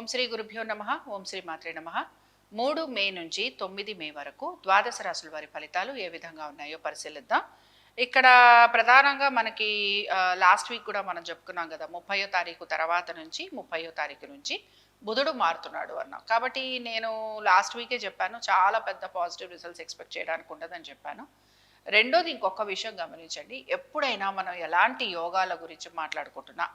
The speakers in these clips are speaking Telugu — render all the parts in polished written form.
ఓం శ్రీ గురుభ్యో నమః. ఓం శ్రీ మాత్రే నమః. 3 మే నుంచి 9 మే వరకు ద్వాదశ రాశుల వారి ఫలితాలు ఏ విధంగా ఉన్నాయో పరిశీలిద్దాం. ఇక్కడ ప్రధానంగా మనకి లాస్ట్ వీక్ కూడా మనం చెప్పుకున్నాం కదా, 30వ తారీఖు తర్వాత నుంచి 30వ తారీఖు నుంచి బుధుడు మారుతున్నాడు అన్నాం. కాబట్టి నేను లాస్ట్ వీకే చెప్పాను, చాలా పెద్ద పాజిటివ్ రిజల్ట్స్ ఎక్స్పెక్ట్ చేయడానికి ఉండదని చెప్పాను. రెండోది, ఇంకొక విషయం గమనించండి, ఎప్పుడైనా మనం ఎలాంటి యోగాల గురించి మాట్లాడుకుంటున్నా,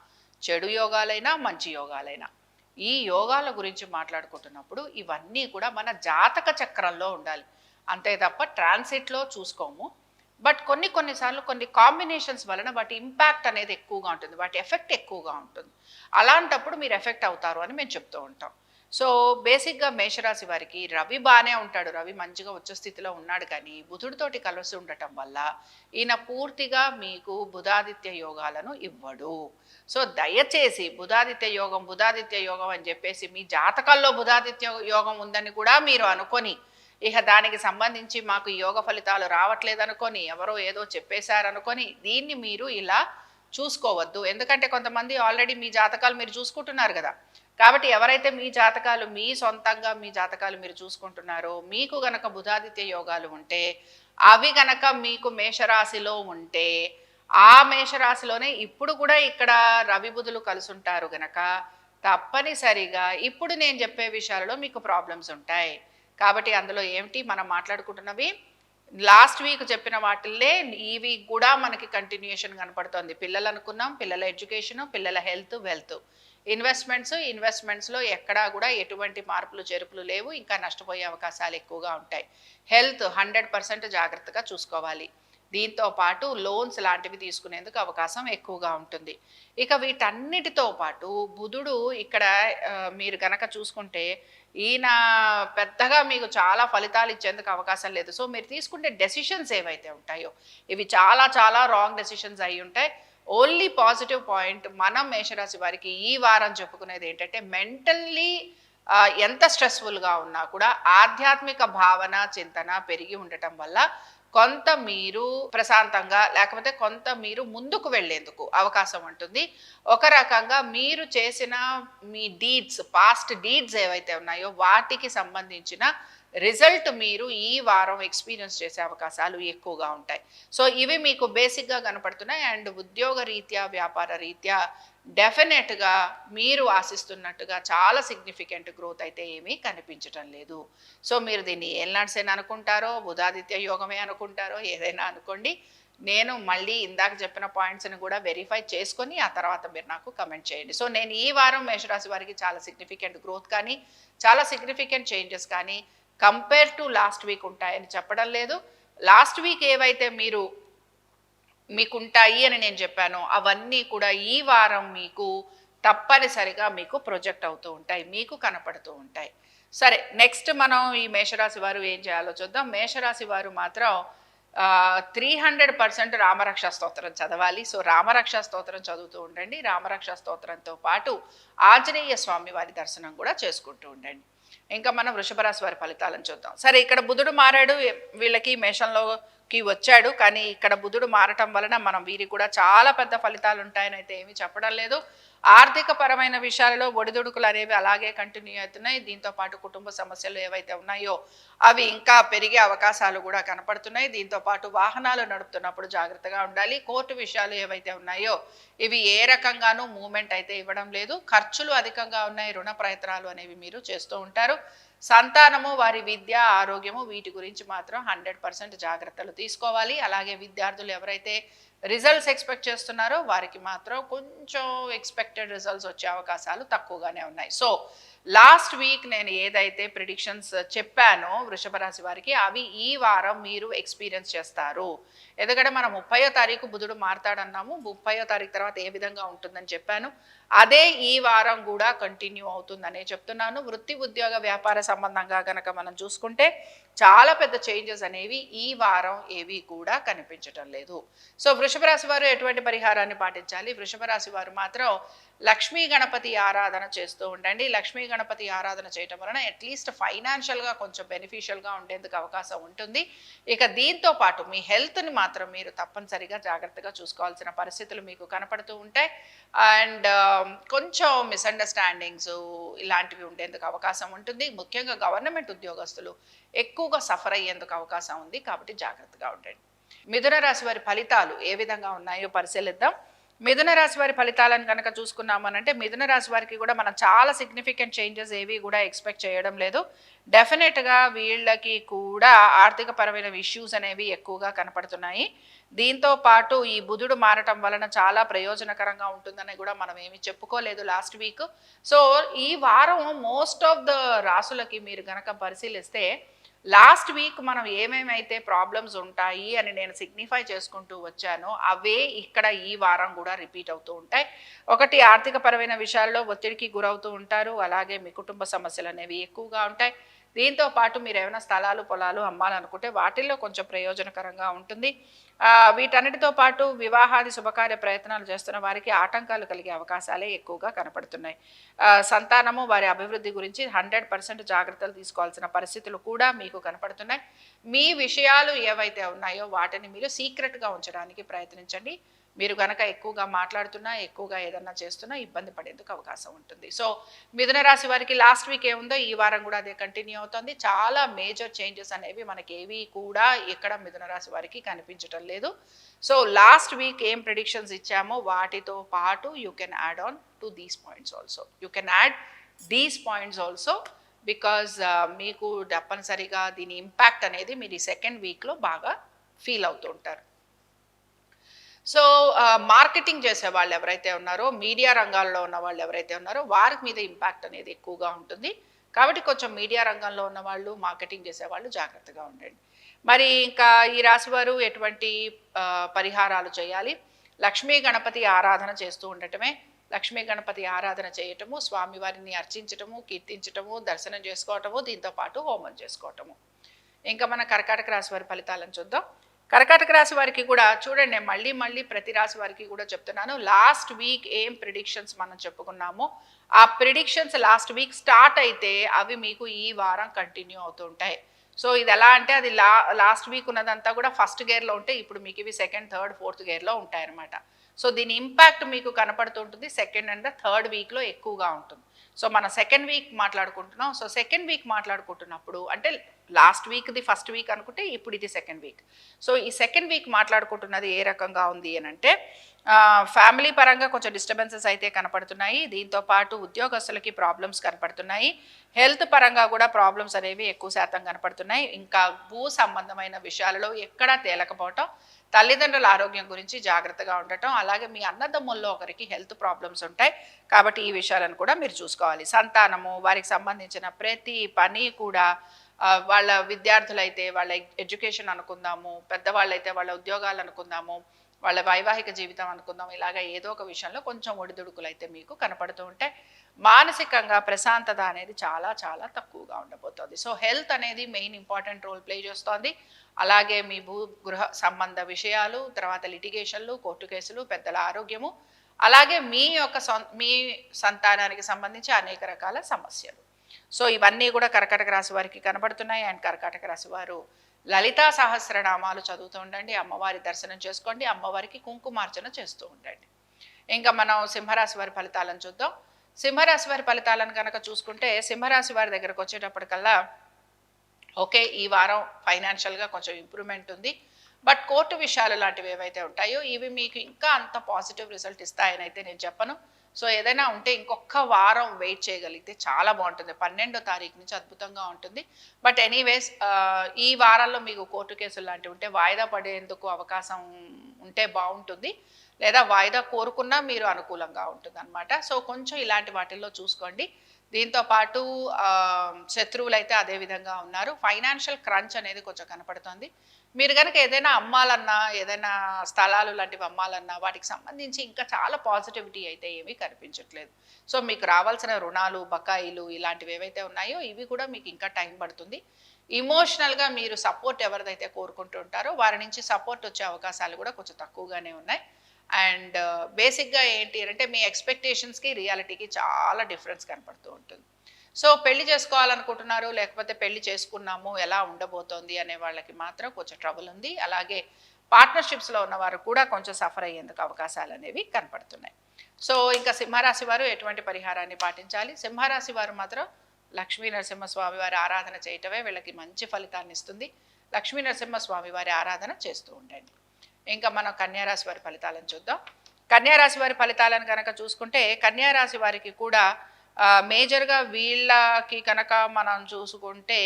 చెడు యోగాలైనా మంచి యోగాలైనా, ఈ యోగాల గురించి మాట్లాడుకుంటున్నప్పుడు ఇవన్నీ కూడా మన జాతక చక్రంలో ఉండాలి, అంతే తప్ప ట్రాన్సిట్లో చూసుకోము. బట్ కొన్నిసార్లు కొన్ని కాంబినేషన్స్ వలన వాటి ఇంపాక్ట్ అనేది ఎక్కువగా ఉంటుంది, వాటి ఎఫెక్ట్ ఎక్కువగా ఉంటుంది. అలాంటప్పుడు మీరు ఎఫెక్ట్ అవుతారు అని మేము చెప్తూ ఉంటాం. సో బేసిక్గా మేషరాశి వారికి రవి బాగానే ఉంటాడు, రవి మంచిగా ఉచ్చ స్థితిలో ఉన్నాడు, కానీ బుధుడితోటి కలిసి ఉండటం వల్ల ఈయన పూర్తిగా మీకు బుధాదిత్య యోగాలను ఇవ్వడు. సో దయచేసి బుధాదిత్య యోగం అని చెప్పేసి మీ జాతకాల్లో బుధాదిత్య యోగం ఉందని కూడా మీరు అనుకొని, ఇక దానికి సంబంధించి మాకు యోగ ఫలితాలు రావట్లేదు అనుకొని, ఎవరో ఏదో చెప్పేశారనుకొని దీన్ని మీరు ఇలా చూసుకోవద్దు. ఎందుకంటే కొంతమంది ఆల్రెడీ మీ జాతకాలు మీరు చూసుకుంటున్నారు కదా. కాబట్టి ఎవరైతే మీ జాతకాలు, మీ సొంతంగా మీ జాతకాలు మీరు చూసుకుంటున్నారో, మీకు గనక బుధాదిత్య యోగాలు ఉంటే, అవి గనక మీకు మేషరాశిలో ఉంటే, ఆ మేషరాశిలోనే ఇప్పుడు కూడా ఇక్కడ రవి బుధులు కలిసి ఉంటారు గనక తప్పనిసరిగా ఇప్పుడు నేను చెప్పే విషయాలలో మీకు ప్రాబ్లమ్స్ ఉంటాయి. కాబట్టి అందులో ఏమిటి మనం మాట్లాడుకుంటున్నవి, లాస్ట్ వీక్ చెప్పిన వాటిల్లే ఈ వీక్ కూడా మనకి కంటిన్యూషన్ కనపడుతుంది. పిల్లలు అనుకున్నాం, పిల్లల ఎడ్యుకేషను, పిల్లల హెల్త్, వెల్త్, ఇన్వెస్ట్మెంట్స్లో ఎక్కడా కూడా ఎటువంటి మార్పులు చేర్పులు లేవు, ఇంకా నష్టపోయే అవకాశాలు ఎక్కువగా ఉంటాయి. హెల్త్ 100% జాగ్రత్తగా చూసుకోవాలి. దీంతో పాటు లోన్స్ లాంటివి తీసుకునేందుకు అవకాశం ఎక్కువగా ఉంటుంది. ఇక వీటన్నిటితో పాటు బుధుడు ఇక్కడ మీరు కనుక చూసుకుంటే ఈయన పెద్దగా మీకు చాలా ఫలితాలు ఇచ్చేందుకు అవకాశం లేదు. సో మీరు తీసుకుంటే డెసిషన్స్ ఏవైతే ఉంటాయో ఇవి చాలా చాలా రాంగ్ డెసిషన్స్ అయి ఉంటాయి. ఓన్లీ పాజిటివ్ పాయింట్ మనం మేషరాశి వారికి ఈ వారం చెప్పుకునేది ఏంటంటే, మెంటల్లీ ఎంత స్ట్రెస్ఫుల్గా ఉన్నా కూడా ఆధ్యాత్మిక భావన చింతన పెరిగి ఉండటం వల్ల కొంత మీరు ప్రశాంతంగా, లేకపోతే కొంత మీరు ముందుకు వెళ్ళేందుకు అవకాశం ఉంటుంది. ఒక రకంగా మీరు చేసిన మీ డీడ్స్, పాస్ట్ డీడ్స్ ఏవైతే ఉన్నాయో వాటికి సంబంధించిన రిజల్ట్ మీరు ఈ వారం ఎక్స్పీరియన్స్ చేసే అవకాశాలు ఎక్కువగా ఉంటాయి. సో ఇవి మీకు బేసిక్గా కనపడుతున్నాయి. అండ్ ఉద్యోగ రీత్యా, వ్యాపార రీత్యా డెఫినెట్గా మీరు ఆశిస్తున్నట్టుగా చాలా సిగ్నిఫికెంట్ గ్రోత్ అయితే ఏమీ కనిపించటం లేదు. సో మీరు దీన్ని ఏల్నాడ్సేన అనుకుంటారో, బుధాదిత్య యోగమే అనుకుంటారో, ఏదైనా అనుకోండి. నేను మళ్ళీ ఇందాక చెప్పిన పాయింట్స్ని కూడా వెరిఫై చేసుకొని ఆ తర్వాత మీరు నాకు కమెంట్ చేయండి. సో నేను ఈ వారం మేషరాశి వారికి చాలా సిగ్నిఫికెంట్ గ్రోత్ కానీ, చాలా సిగ్నిఫికెంట్ చేంజెస్ కానీ కంపేర్ టు లాస్ట్ వీక్ ఉంటాయని చెప్పడం లేదు. లాస్ట్ వీక్ ఏవైతే మీకుంటాయి అని నేను చెప్పానో అవన్నీ కూడా ఈ వారం మీకు తప్పనిసరిగా మీకు ప్రొజెక్ట్ అవుతూ ఉంటాయి, మీకు కనపడుతూ ఉంటాయి. సరే, నెక్స్ట్ మనం ఈ మేషరాశి వారు ఏం చేయాలో చూద్దాం. మేషరాశి వారు మాత్రం 300% రామరక్ష స్తోత్రం చదవాలి. సో రామరక్ష స్తోత్రం చదువుతూ ఉండండి. రామరక్ష స్తోత్రంతో పాటు ఆంజనేయ స్వామి వారి దర్శనం కూడా చేసుకుంటూ ఉండండి. ఇంకా మనం వృషభ రాశి వారి ఫలితాలను చూద్దాం. సరే, ఇక్కడ బుధుడు మారాడు, వీళ్ళకి మేషంలోకి వచ్చాడు, కానీ ఇక్కడ బుధుడు మారటం వలన మనం వీరికి కూడా చాలా పెద్ద ఫలితాలు ఉంటాయని అయితే ఏమీ చెప్పడం లేదు. ఆర్థిక పరమైన విషయాలలో ఒడిదుడుకులు అనేవి అలాగే కంటిన్యూ అవుతున్నాయి. దీంతో పాటు కుటుంబ సమస్యలు ఏవైతే ఉన్నాయో అవి ఇంకా పెరిగే అవకాశాలు కూడా కనపడుతున్నాయి. దీంతో పాటు వాహనాలు నడుపుతున్నప్పుడు జాగ్రత్తగా ఉండాలి. కోర్టు విషయాలు ఏవైతే ఉన్నాయో ఇవి ఏ రకంగానూ మూమెంట్ అయితే ఇవ్వడం లేదు. ఖర్చులు అధికంగా ఉన్నాయి, రుణ ప్రయత్నాలు అనేవి మీరు చేస్తూ ఉంటారు. సంతానము, వారి విద్య, ఆరోగ్యము, వీటి గురించి మాత్రం 100% జాగ్రత్తలు తీసుకోవాలి. అలాగే విద్యార్థులు ఎవరైతే రిజల్ట్స్ ఎక్స్పెక్ట్ చేస్తున్నారో వారికి మాత్రం కొంచెం ఎక్స్పెక్టెడ్ రిజల్ట్స్ వచ్చే అవకాశాలు తక్కువగానే ఉన్నాయి. సో లాస్ట్ వీక్ నేను ఏదైతే ప్రిడిక్షన్స్ చెప్పానో వృషభ రాశి వారికి అవి ఈ వారం మీరు ఎక్స్పీరియన్స్ చేస్తారు. ఎందుకంటే మనం 30వ తారీఖు బుధుడు మారతాడన్నాము, 30వ తారీఖు తర్వాత ఏ విధంగా ఉంటుందని చెప్పాను. అదే ఈ వారం కూడా కంటిన్యూ అవుతుందనే చెప్తున్నాను. వృత్తి, ఉద్యోగ, వ్యాపార సంబంధంగా కనుక మనం చూసుకుంటే చాలా పెద్ద చేంజెస్ అనేవి ఈ వారం ఏవి కూడా కనిపించటం లేదు. సో వృషభ రాశి వారు ఎటువంటి పరిహారాన్ని పాటించాలి? వృషభ రాశి వారు మాత్రం లక్ష్మీ గణపతి ఆరాధన చేస్తూ ఉండండి. లక్ష్మీ గణపతి ఆరాధన చేయటం వలన అట్లీస్ట్ ఫైనాన్షియల్గా కొంచెం బెనిఫిషియల్గా ఉండేందుకు అవకాశం ఉంటుంది. ఇక దీంతో పాటు మీ హెల్త్ని మాత్రం మీరు తప్పనిసరిగా జాగ్రత్తగా చూసుకోవాల్సిన పరిస్థితులు మీకు కనపడుతూ ఉంటాయి. అండ్ కొంచెం మిస్అండర్స్టాండింగ్స్ ఇలాంటివి ఉండేందుకు అవకాశం ఉంటుంది. ముఖ్యంగా గవర్నమెంట్ ఉద్యోగస్తులు ఎక్కువగా సఫర్ అయ్యేందుకు అవకాశం ఉంది. కాబట్టి జాగ్రత్తగా ఉండండి. మిథున రాశి వారి ఫలితాలు ఏ విధంగా ఉన్నాయో పరిశీలిద్దాం. మిథున రాశి వారి ఫలితాలను కనుక చూసుకున్నామనంటే మిథున రాశి వారికి కూడా మనం చాలా సిగ్నిఫికెంట్ చేంజెస్ ఏవి కూడా ఎక్స్పెక్ట్ చేయడం లేదు. డెఫినెట్గా వీళ్ళకి కూడా ఆర్థిక పరమైన ఇష్యూస్ అనేవి ఎక్కువగా కనపడుతున్నాయి. దీంతో పాటు ఈ బుధుడు మారటం వలన చాలా ప్రయోజనకరంగా ఉంటుందని కూడా మనం ఏమి చెప్పుకోలేదు లాస్ట్ వీక్. సో ఈ వారం మోస్ట్ ఆఫ్ ద రాసులకి మీరు కనుక పరిశీలిస్తే లాస్ట్ వీక్ మనం ఏమేమైతే ప్రాబ్లమ్స్ ఉంటాయి అని నేను సిగ్నిఫై చేసుకుంటూ వచ్చానో అవే ఇక్కడ ఈ వారం కూడా రిపీట్ అవుతూ ఉంటాయి. ఒకటి, ఆర్థిక పరమైన విషయాల్లో ఒత్తిడికి గురవుతూ ఉంటారు. అలాగే మీ కుటుంబ సమస్యలు అనేవి ఎక్కువగా ఉంటాయి. దీంతో పాటు మీరు ఏమైనా స్థలాలు పొలాలు అమ్మాలనుకుంటే వాటిల్లో కొంచెం ప్రయోజనకరంగా ఉంటుంది. వీటన్నిటితో పాటు వివాహాది శుభకార్య ప్రయత్నాలు చేస్తున్న వారికి ఆటంకాలు కలిగే అవకాశాలే ఎక్కువగా కనపడుతున్నాయి. సంతానము వారి అభివృద్ధి గురించి 100% జాగ్రత్తలు తీసుకోవాల్సిన పరిస్థితులు కూడా మీకు కనపడుతున్నాయి. మీ విషయాలు ఏవైతే ఉన్నాయో వాటిని మీరు సీక్రెట్గా ఉంచడానికి ప్రయత్నించండి. మీరు గనక ఎక్కువగా మాట్లాడుతున్నా ఎక్కువగా ఏదన్నా చేస్తున్నా ఇబ్బంది పడేందుకు అవకాశం ఉంటుంది. సో మిథున రాశి వారికి లాస్ట్ వీక్ ఏముందో ఈ వారం కూడా అదే కంటిన్యూ అవుతుంది. చాలా మేజర్ చేంజెస్ అనేవి మనకి ఏవి కూడా ఇక్కడ మిథున రాశి వారికి కనిపించటం లేదు. సో లాస్ట్ వీక్ ఏం ప్రిడిక్షన్స్ ఇచ్చామో వాటితో పాటు you can add on to these points also. You can add these points also because మీకు తప్పనిసరిగా దీని ఇంపాక్ట్ అనేది మీరు ఈ సెకండ్ వీక్లో బాగా ఫీల్ అవుతూ ఉంటారు. సో మార్కెటింగ్ చేసే వాళ్ళు ఎవరైతే ఉన్నారో, మీడియా రంగాల్లో ఉన్న వాళ్ళు ఎవరైతే ఉన్నారో వారి మీద ఇంపాక్ట్ అనేది ఎక్కువగా ఉంటుంది. కాబట్టి కొంచెం మీడియా రంగంలో ఉన్న వాళ్ళు, మార్కెటింగ్ చేసేవాళ్ళు జాగ్రత్తగా ఉండండి. మరి ఇంకా ఈ రాశి వారు ఎటువంటి పరిహారాలు చేయాలి? లక్ష్మీ గణపతి ఆరాధన చేస్తూ ఉండటమే. లక్ష్మీ గణపతి ఆరాధన చేయటము, స్వామివారిని అర్చించటము, కీర్తించటము, దర్శనం చేసుకోవటము, దీంతో పాటు హోమం చేసుకోవటము. ఇంకా మన కర్కాటక రాశి వారి ఫలితాలను చూద్దాం. కర్కాటక రాశి వారికి కూడా చూడండి, నేను మళ్ళీ ప్రతి రాశి వారికి కూడా చెప్తున్నాను. లాస్ట్ వీక్ ఏం ప్రిడిక్షన్స్ మనం చెప్పుకున్నామో ఆ ప్రిడిక్షన్స్ లాస్ట్ వీక్ స్టార్ట్ అయితే అవి మీకు ఈ వారం కంటిన్యూ అవుతూ ఉంటాయి. సో ఇది ఎలా అంటే అది లాస్ట్ వీక్ ఉన్నదంతా కూడా ఫస్ట్ గేర్లో ఉంటే ఇప్పుడు మీకు ఇవి సెకండ్, థర్డ్, ఫోర్త్ గేర్లో ఉంటాయన్నమాట. సో దీని ఇంపాక్ట్ మీకు కనపడుతూ ఉంటుంది. సెకండ్ అండ్ థర్డ్ వీక్లో ఎక్కువగా ఉంటుంది. సో మన సెకండ్ వీక్ మాట్లాడుకుంటున్నాం. సో సెకండ్ వీక్ మాట్లాడుకుంటున్నప్పుడు అంటే లాస్ట్ వీక్ది ఫస్ట్ వీక్ అనుకుంటే ఇప్పుడు ఇది సెకండ్ వీక్. సో ఈ సెకండ్ వీక్ మాట్లాడుకుంటున్నది ఏ రకంగా ఉంది అని అంటే ఫ్యామిలీ పరంగా కొంచెం డిస్టర్బెన్సెస్ అయితే కనపడుతున్నాయి. దీంతో పాటు ఉద్యోగస్తులకి ప్రాబ్లమ్స్ కనపడుతున్నాయి. హెల్త్ పరంగా కూడా ప్రాబ్లమ్స్ అనేవి ఎక్కువ శాతం కనపడుతున్నాయి. ఇంకా భూ సంబంధమైన విషయాలలో ఎక్కడా తేలకపోవటం, తల్లిదండ్రుల ఆరోగ్యం గురించి జాగ్రత్తగా ఉండటం, అలాగే మీ అన్నదమ్ముల్లో ఒకరికి హెల్త్ ప్రాబ్లమ్స్ ఉంటాయి. కాబట్టి ఈ విషయాలను కూడా మీరు చూసుకోవాలి. సంతానము, వారికి సంబంధించిన ప్రతి పని కూడా వాళ్ళ విద్యార్థులైతే వాళ్ళ ఎడ్యుకేషన్ అనుకుందాము, పెద్దవాళ్ళైతే వాళ్ళ ఉద్యోగాలు అనుకుందాము, వాళ్ళ వైవాహిక జీవితం అనుకుందాం, ఇలాగ ఏదో ఒక విషయంలో కొంచెం ఒడిదుడుకులు అయితే మీకు కనపడుతూ ఉంటాయి. మానసికంగా ప్రశాంతత అనేది చాలా చాలా తక్కువగా ఉండబోతోంది. సో హెల్త్ అనేది మెయిన్ ఇంపార్టెంట్ రోల్ ప్లే చేస్తోంది. అలాగే మీ గృహ సంబంధ విషయాలు, తర్వాత లిటిగేషన్లు, కోర్టు కేసులు, పెద్దల ఆరోగ్యము, అలాగే మీ సంతానానికి సంబంధించి అనేక రకాల సమస్యలు. సో ఇవన్నీ కూడా కర్కాటక రాశి వారికి కనబడుతున్నాయి. అండ్ కర్కాటక రాశి వారు లలితా సహస్రనామాలు చదువుతూ ఉండండి, అమ్మవారి దర్శనం చేసుకోండి, అమ్మవారికి కుంకుమార్చన చేస్తూ ఉండండి. ఇంకా మనం సింహరాశి వారి ఫలితాలను చూద్దాం. సింహరాశి వారి ఫలితాలను కనుక చూసుకుంటే సింహరాశి వారి దగ్గరకు వచ్చేటప్పటికల్లా ఓకే, ఈ వారం ఫైనాన్షియల్గా కొంచెం ఇంప్రూవ్మెంట్ ఉంది. బట్ కోర్టు విషయాలు లాంటివి ఏవైతే ఉంటాయో ఇవి మీకు ఇంకా అంత పాజిటివ్ రిజల్ట్ ఇస్తాయని అయితే నేను చెప్పను. సో ఏదైనా ఉంటే ఇంకొక వారం వెయిట్ చేయగలిగితే చాలా బాగుంటుంది. 12వ తారీఖు నుంచి అద్భుతంగా ఉంటుంది. బట్ ఎనీవేస్ ఈ వారాల్లో మీకు కోర్టు కేసులు లాంటివి ఉంటే వాయిదా పడేందుకు అవకాశం ఉంటే బాగుంటుంది, లేదా వాయిదా కోరుకున్నా మీరు అనుకూలంగా ఉంటుంది అనమాట. సో కొంచెం ఇలాంటి వాటిల్లో చూసుకోండి. దీంతో పాటు శత్రువులు అయితే అదే విధంగా ఉన్నారు. ఫైనాన్షియల్ క్రంచ్ అనేది కొంచెం కనపడుతుంది. మీరు కనుక ఏదైనా అమ్మాలన్నా, ఏదైనా స్థలాలు లాంటివి అమ్మాలన్నా వాటికి సంబంధించి ఇంకా చాలా పాజిటివిటీ అయితే ఏమీ కనిపించట్లేదు. సో మీకు రావాల్సిన రుణాలు, బకాయిలు ఇలాంటివి ఏవైతే ఉన్నాయో ఇవి కూడా మీకు ఇంకా టైం పడుతుంది. ఇమోషనల్గా మీరు సపోర్ట్ ఎవరిదైతే కోరుకుంటూ ఉంటారో వారి నుంచి సపోర్ట్ వచ్చే అవకాశాలు కూడా కొంచెం తక్కువగానే ఉన్నాయి. అండ్ బేసిక్గా ఏంటి అంటే మీ ఎక్స్పెక్టేషన్స్కి రియాలిటీకి చాలా డిఫరెన్స్ కనపడుతూ ఉంటుంది. సో పెళ్లి చేసుకోవాలనుకుంటున్నారు, లేకపోతే పెళ్లి చేసుకున్నాము ఎలా ఉండబోతోంది అనే వాళ్ళకి మాత్రం కొంచెం ట్రబుల్ ఉంది. అలాగే పార్ట్నర్షిప్స్లో ఉన్నవారు కూడా కొంచెం సఫర్ అయ్యేందుకు అవకాశాలు అనేవి కనపడుతున్నాయి. సో ఇంకా సింహరాశి వారు ఎటువంటి పరిహారాన్ని పాటించాలి? సింహరాశి వారు మాత్రం లక్ష్మీ నరసింహస్వామి వారి ఆరాధన చేయటమే వీళ్ళకి మంచి ఫలితాన్ని ఇస్తుంది. లక్ష్మీ నరసింహస్వామి వారి ఆరాధన చేస్తూ ఉండండి. ఇంకా మనం కన్యారాశి వారి ఫలితాలను చూద్దాం. కన్యారాశి వారి ఫలితాలను కనుక చూసుకుంటే కన్యారాశి వారికి కూడా మేజర్గా వీళ్ళకి కనుక మనం చూసుకుంటే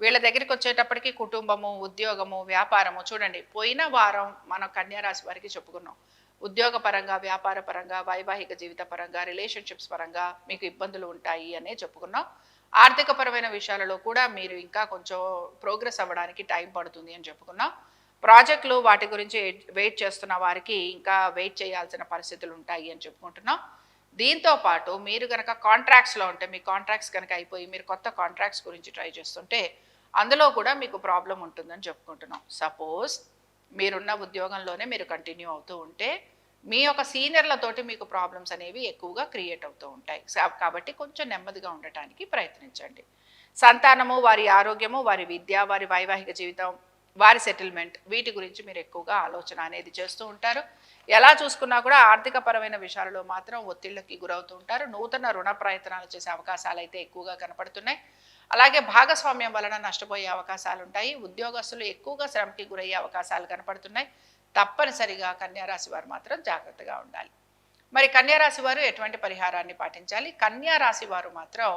వీళ్ళ దగ్గరికి వచ్చేటప్పటికి కుటుంబము, ఉద్యోగము, వ్యాపారము చూడండి. పోయిన వారం మనం కన్యారాశి వారికి చెప్పుకున్నాం. ఉద్యోగ పరంగా, వ్యాపార పరంగా, వైవాహిక జీవిత పరంగా, రిలేషన్షిప్స్ పరంగా మీకు ఇబ్బందులు ఉంటాయి అనే చెప్పుకున్నాం. ఆర్థిక పరమైన విషయాలలో కూడా మీరు ఇంకా కొంచెం ప్రోగ్రెస్ అవ్వడానికి టైం పడుతుంది అని చెప్పుకున్నాం. ప్రాజెక్టులు వాటి గురించి వెయిట్ చేస్తున్న వారికి ఇంకా వెయిట్ చేయాల్సిన పరిస్థితులు ఉంటాయి అని చెప్పుకుంటున్నాం. దీంతో పాటు మీరు కనుక కాంట్రాక్ట్స్లో ఉంటే మీ కాంట్రాక్ట్స్ కనుక అయిపోయి మీరు కొత్త కాంట్రాక్ట్స్ గురించి ట్రై చేస్తుంటే అందులో కూడా మీకు ప్రాబ్లం ఉంటుందని చెప్పుకుంటున్నాం. సపోజ్ మీరున్న ఉద్యోగంలోనే మీరు కంటిన్యూ అవుతూ ఉంటే మీ యొక్క సీనియర్లతోటి మీకు ప్రాబ్లమ్స్ అనేవి ఎక్కువగా క్రియేట్ అవుతూ ఉంటాయి. కాబట్టి కొంచెం నెమ్మదిగా ఉండటానికి ప్రయత్నించండి. సంతానము, వారి ఆరోగ్యము, వారి విద్య, వారి వైవాహిక జీవితం, వారి సెటిల్మెంట్ వీటి గురించి మీరు ఎక్కువగా ఆలోచన అనేది చేస్తూ ఉంటారు. ఎలా చూసుకున్నా కూడా ఆర్థిక పరమైన విషయాలలో మాత్రం ఒత్తిళ్ళకి గురవుతూ ఉంటారు. నూతన రుణ ప్రయత్నాలు చేసే అవకాశాలు అయితే ఎక్కువగా కనపడుతున్నాయి. అలాగే భాగస్వామ్యం వలన నష్టపోయే అవకాశాలు ఉంటాయి. ఉద్యోగస్తులు ఎక్కువగా శ్రమకి గురయ్యే అవకాశాలు కనపడుతున్నాయి. తప్పనిసరిగా కన్యారాశి వారు మాత్రం జాగ్రత్తగా ఉండాలి. మరి కన్యారాశి వారు ఎటువంటి పరిహారాన్ని పాటించాలి? కన్యారాశి వారు మాత్రం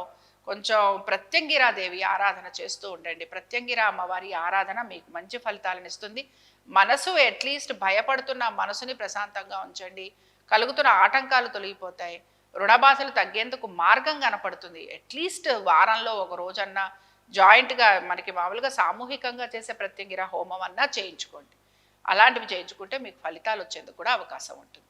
కొంచెం ప్రత్యంగిరాదేవి ఆరాధన చేస్తూ ఉండండి. ప్రత్యంగిరా అమ్మవారి ఆరాధన మీకు మంచి ఫలితాలను ఇస్తుంది. మనసు అట్లీస్ట్ భయపడుతున్న మనసుని ప్రశాంతంగా ఉంచండి. కలుగుతున్న ఆటంకాలు తొలగిపోతాయి. రుణబాధలు తగ్గేందుకు మార్గం కనపడుతుంది. అట్లీస్ట్ వారంలో ఒక రోజన్నా జాయింట్గా మనకి మామూలుగా సామూహికంగా చేసే ప్రత్యంగిర హోమం అన్నా చేయించుకోండి. అలాంటివి చేయించుకుంటే మీకు ఫలితాలు వచ్చేందుకు కూడా అవకాశం ఉంటుంది.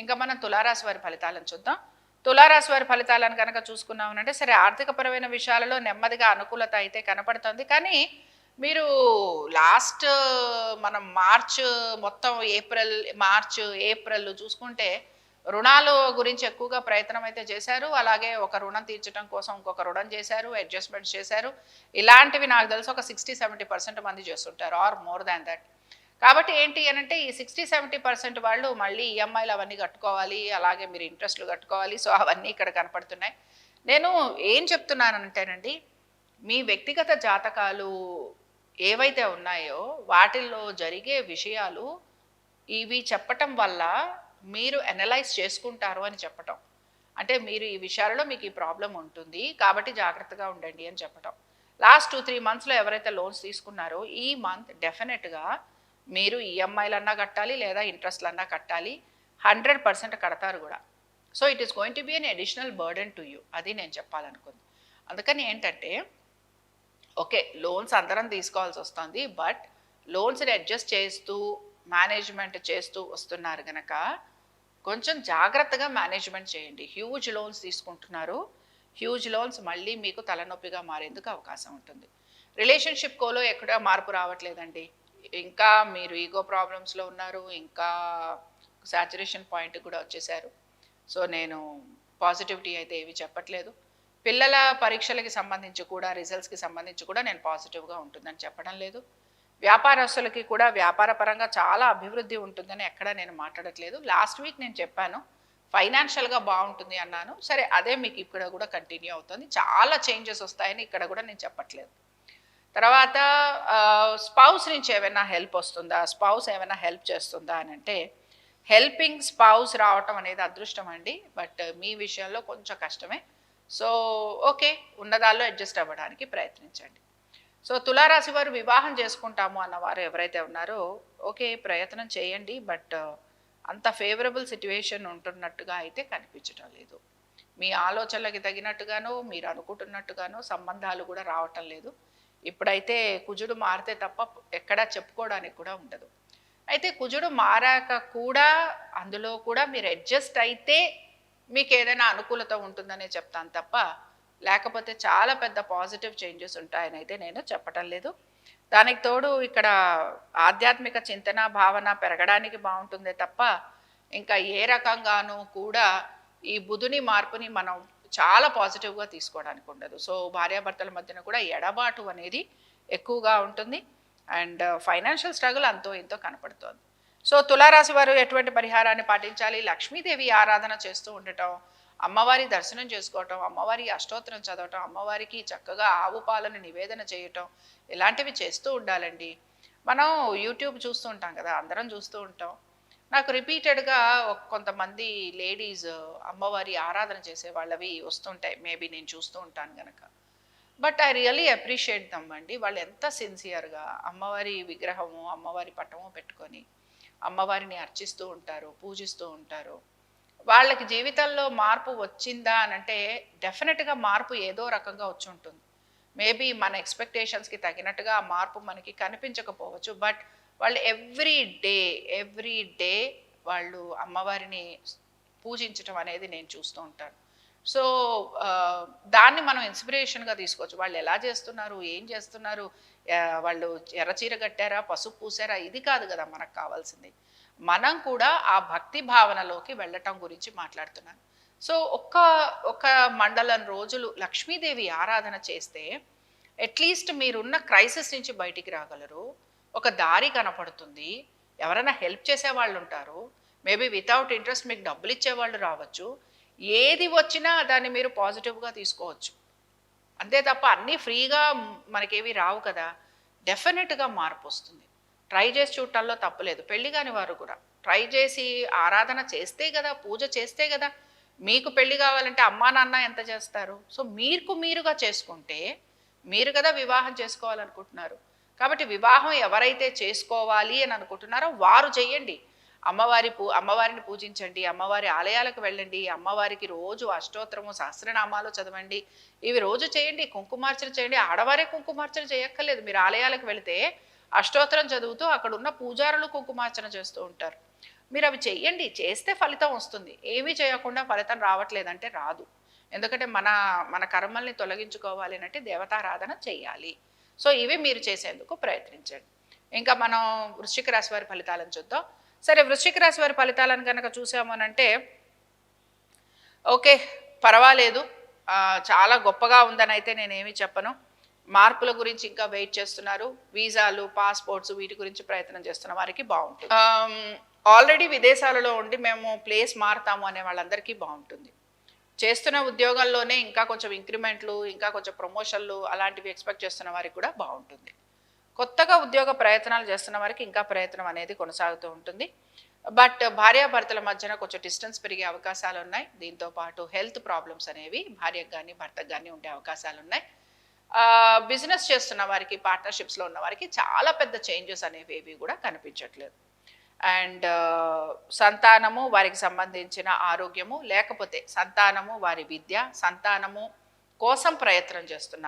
ఇంకా మనం తులారాశి వారి ఫలితాలను చూద్దాం. తులారాశి వారి ఫలితాలను కనుక చూసుకున్నామనంటే సరే ఆర్థికపరమైన విషయాలలో నెమ్మదిగా అనుకూలత అయితే కనపడుతుంది. కానీ మీరు లాస్ట్ మనం మొత్తం ఏప్రిల్ చూసుకుంటే రుణాలు గురించి ఎక్కువగా ప్రయత్నం అయితే చేశారు. అలాగే ఒక రుణం తీర్చడం కోసం ఇంకొక రుణం చేశారు, అడ్జస్ట్మెంట్స్ చేశారు. ఇలాంటివి నాకు తెలిసి ఒక 60-70% మంది చేస్తుంటారు ఆర్ మోర్ దాన్ దట్. కాబట్టి ఏంటి అనంటే ఈ 60-70% వాళ్ళు మళ్ళీ ఈఎంఐలు అవన్నీ కట్టుకోవాలి, అలాగే మీరు ఇంట్రెస్ట్లు కట్టుకోవాలి. సో అవన్నీ ఇక్కడ కనపడుతున్నాయి. నేను ఏం చెప్తున్నానంటేనండి, మీ వ్యక్తిగత జాతకాలు ఏవైతే ఉన్నాయో వాటిల్లో జరిగే విషయాలు ఇవి చెప్పటం వల్ల మీరు అనలైజ్ చేసుకుంటారు అని చెప్పటం. అంటే మీరు ఈ విషయాలలో మీకు ఈ ప్రాబ్లం ఉంటుంది కాబట్టి జాగ్రత్తగా ఉండండి అని చెప్పటం. లాస్ట్ 2-3 మంత్స్లో ఎవరైతే లోన్స్ తీసుకున్నారో ఈ మంత్ డెఫినెట్గా మీరు ఈఎంఐలన్నా కట్టాలి లేదా ఇంట్రెస్ట్లన్నా కట్టాలి. 100% కడతారు కూడా. So it is going to be an additional burden to you. అది నేను చెప్పాలనుకుంది. అందుకని ఏంటంటే ఓకే లోన్స్ అందరం తీసుకోవాల్సి వస్తుంది. బట్ లోన్స్ని అడ్జస్ట్ చేస్తూ మేనేజ్మెంట్ చేస్తూ వస్తున్నారు కనుక కొంచెం జాగ్రత్తగా మేనేజ్మెంట్ చేయండి. హ్యూజ్ లోన్స్ తీసుకుంటున్నారు. హ్యూజ్ లోన్స్ మళ్ళీ మీకు తలనొప్పిగా మారేందుకు అవకాశం ఉంటుంది. రిలేషన్షిప్ కోలో ఎక్కడ మార్పు రావట్లేదండి. ఇంకా మీరు ఈగో ప్రాబ్లమ్స్లో ఉన్నారు. ఇంకా సాచురేషన్ పాయింట్ కూడా వచ్చేసారు. సో నేను పాజిటివిటీ అయితే ఏవి చెప్పట్లేదు. పిల్లల పరీక్షలకి సంబంధించి కూడా రిజల్ట్స్కి సంబంధించి కూడా నేను పాజిటివ్గా ఉంటుందని చెప్పడం లేదు. వ్యాపారస్తులకి కూడా వ్యాపార పరంగా చాలా అభివృద్ధి ఉంటుందని ఎక్కడా నేను మాట్లాడట్లేదు. లాస్ట్ వీక్ నేను చెప్పాను ఫైనాన్షియల్గా బాగుంటుంది అన్నాను. సరే అదే మీకు ఇక్కడ కూడా కంటిన్యూ అవుతుంది. చాలా చేంజెస్ వస్తాయని ఇక్కడ కూడా నేను చెప్పట్లేదు. తర్వాత స్పౌస్ నుంచి ఏమైనా హెల్ప్ వస్తుందా, స్పౌస్ ఏమైనా హెల్ప్ చేస్తుందా అని అంటే హెల్పింగ్ స్పౌస్ రావటం అనేది అదృష్టం అండి. బట్ మీ విషయంలో కొంచెం కష్టమే. సో ఓకే ఉన్నదాల్లో అడ్జస్ట్ అవ్వడానికి ప్రయత్నించండి. సో తులారాశి వారు వివాహం చేసుకుంటాము అన్నవారు ఎవరైతే ఉన్నారో ఓకే ప్రయత్నం చేయండి. బట్ అంత ఫేవరబుల్ సిట్యుయేషన్ ఉంటున్నట్టుగా అయితే కనిపించడం లేదు. మీ ఆలోచనలకి తగినట్టుగానో మీరు అనుకుంటున్నట్టుగానో సంబంధాలు కూడా రావటం లేదు. ఇప్పుడైతే కుజుడు మారితే తప్ప ఎక్కడా చెప్పుకోవడానికి కూడా ఉండదు. అయితే కుజుడు మారాక కూడా అందులో కూడా మీరు అడ్జస్ట్ అయితే మీకు ఏదైనా అనుకూలత ఉంటుందనే చెప్తాను తప్ప లేకపోతే చాలా పెద్ద పాజిటివ్ చేంజెస్ ఉంటాయని అయితే నేను చెప్పటం లేదు. దానికి తోడు ఇక్కడ ఆధ్యాత్మిక చింతన, భావన పెరగడానికి బావుంటుందే తప్ప, ఇంకా ఏ రకంగానూ కూడా ఈ బుధుని మార్పుని మనం చాలా పాజిటివ్‌గా తీసుకోవడానికి ఉండదు. సో, భార్యాభర్తల మధ్యన కూడా ఎడబాటు అనేది ఎక్కువగా ఉంటుంది. అండ్ ఫైనాన్షియల్ స్ట్రగుల్ అంతో ఇంతో కనపడుతోంది. సో, తులారాశి వారు ఎటువంటి పరిహారాన్ని పాటించాలి? లక్ష్మీదేవి ఆరాధన చేస్తూ ఉండటం, అమ్మవారి దర్శనం చేసుకోవటం, అమ్మవారి అష్టోత్తరం చదవటం, అమ్మవారికి చక్కగా ఆవు పాలను నివేదన చేయటం, ఇలాంటివి చేస్తూ ఉండాలండి. మనం యూట్యూబ్ చూస్తూ ఉంటాం కదా, అందరం చూస్తూ ఉంటాం. నాకు రిపీటెడ్‌గా కొంతమంది లేడీస్ అమ్మవారి ఆరాధన చేసే వాళ్ళవి వస్తుంటాయి. మేబీ నేను చూస్తూ ఉంటాను గనక. But I really appreciate dum అండి. వాళ్ళు ఎంత సిన్సియర్‌గా అమ్మవారి విగ్రహము, అమ్మవారి పటము పెట్టుకొని అమ్మవారిని అర్చిస్తూ ఉంటారు, పూజిస్తూ ఉంటారు. వాళ్ళకి జీవితంలో మార్పు వచ్చిందా అనంటే డెఫినెట్‌గా మార్పు ఏదో రకంగా వచ్చుంటుంది. మేబీ మన ఎక్స్‌పెక్టేషన్స్‌కి తగినట్టుగా ఆ మార్పు మనకి కనిపించకపోవచ్చు. బట్ వాళ్ళు ఎవ్రీ డే వాళ్ళు అమ్మవారిని పూజించటం అనేది నేను చూస్తూ ఉంటాను. సో, దాన్ని మనం ఇన్స్పిరేషన్‌గా తీసుకోవచ్చు. వాళ్ళు ఎలా చేస్తున్నారు? ఏం చేస్తున్నారు? వాళ్ళు ఎర్ర చీర కట్టారా? పసుపు పూసారా? ఇది కాదు కదా మనకు కావాల్సింది. మనం కూడా ఆ భక్తి భావనలోకి వెళ్ళటం గురించి మాట్లాడుతున్నాను. సో, ఒక మండలం రోజులు లక్ష్మీదేవి ఆరాధన చేస్తే అట్‌లీస్ట్ మీరున్న క్రైసిస్ నుంచి బయటికి రాగలరు. ఒక దారి కనపడుతుంది. ఎవరైనా హెల్ప్ చేసేవాళ్ళుంటారు. మేబీ వితౌట్ ఇంట్రెస్ట్ మీకు డబ్బులిచ్చేవాళ్ళు రావచ్చు. ఏది వచ్చినా దాన్ని మీరు పాజిటివ్‌గా తీసుకోవచ్చు. అంతే తప్ప అన్నీ ఫ్రీగా మనకేవి రావు కదా! డెఫినెట్‌గా మార్పొస్తుంది. ట్రై చేసి చూడటంలో తప్పులేదు. పెళ్లి కాని వారు కూడా ట్రై చేసి ఆరాధన చేస్తే గదా! పూజ చేస్తే గదా! మీకు పెళ్లి కావాలంటే అమ్మా, నాన్న ఎంత చేస్తారు? సో, మీకు మీరుగా చేసుకుంటే మీరు కదా వివాహం చేసుకోవాలనుకుంటున్నారు. కాబట్టి వివాహం ఎవరైతే చేసుకోవాలి అని అనుకుంటున్నారో వారు చెయ్యండి. అమ్మవారిని పూజించండి, అమ్మవారి ఆలయాలకు వెళ్ళండి, అమ్మవారికి రోజు అష్టోత్తరము, సహస్రనామాలు చదవండి. ఇవి రోజు చేయండి. కుంకుమార్చన చేయండి. ఆడవారే కుంకుమార్చన చేయక్కర్లేదు. మీరు ఆలయాలకు వెళితే అష్టోత్తరం చదువుతూ అక్కడున్న పూజారులు కుంకుమార్చన చేస్తూ ఉంటారు. మీరు అవి చెయ్యండి. చేస్తే ఫలితం వస్తుంది. ఏమీ చేయకుండా ఫలితం రావట్లేదంటే రాదు. ఎందుకంటే మన కర్మల్ని తొలగించుకోవాలి అంటే దేవతారాధన చెయ్యాలి. సో, ఇవి మీరు చేసేందుకు ప్రయత్నించండి. ఇంకా మనం వృశ్చిక రాశి వారి ఫలితాలను చూద్దాం. సరే, వృశ్చిక రాశి వారి ఫలితాలను కనుక చూసామనంటే ఓకే, పర్వాలేదు. చాలా గొప్పగా ఉందని అయితే నేనేమి చెప్పను. మార్పుల గురించి ఇంకా వెయిట్ చేస్తున్నారు. వీసాలు, పాస్‌పోర్ట్స్ వీటి గురించి ప్రయత్నం చేస్తున్న వారికి బావుంటుంది. ఆల్రెడీ విదేశాలలో ఉండి మేము ప్లేస్ మారతాము అనే వాళ్ళందరికీ బావుంటుంది. చేస్తున్న ఉద్యోగాల్లోనే ఇంకా కొంచెం ఇంక్రిమెంట్లు, ఇంకా కొంచెం ప్రమోషన్లు అలాంటివి ఎక్స్‌పెక్ట్ చేస్తున్న వారికి కూడా బావుంటుంది. కొత్తగా ఉద్యోగ ప్రయత్నాలు చేస్తున్న వారికి ఇంకా ప్రయత్నం అనేది కొనసాగుతూ ఉంటుంది. బట్ భార్యాభర్తల మధ్యన కొంచెం డిస్టెన్స్ పెరిగే అవకాశాలున్నాయి. దీంతో పాటు హెల్త్ ప్రాబ్లమ్స్ అనేవి భార్యకు గానీ, భర్తకు గానీ ఉండే అవకాశాలున్నాయి. బిజినెస్ చేస్తున్న వారికి, పార్ట్నర్‌షిప్స్‌లో ఉన్న వారికి చాలా పెద్ద చేంజెస్ అనేవి ఏవి కూడా కనిపించట్లేదు. అండ్ సంతానము, వారికి సంబంధించిన ఆరోగ్యము, లేకపోతే సంతానము, వారి విద్య, సంతానము కోసం ప్రయత్నం చేస్తున్న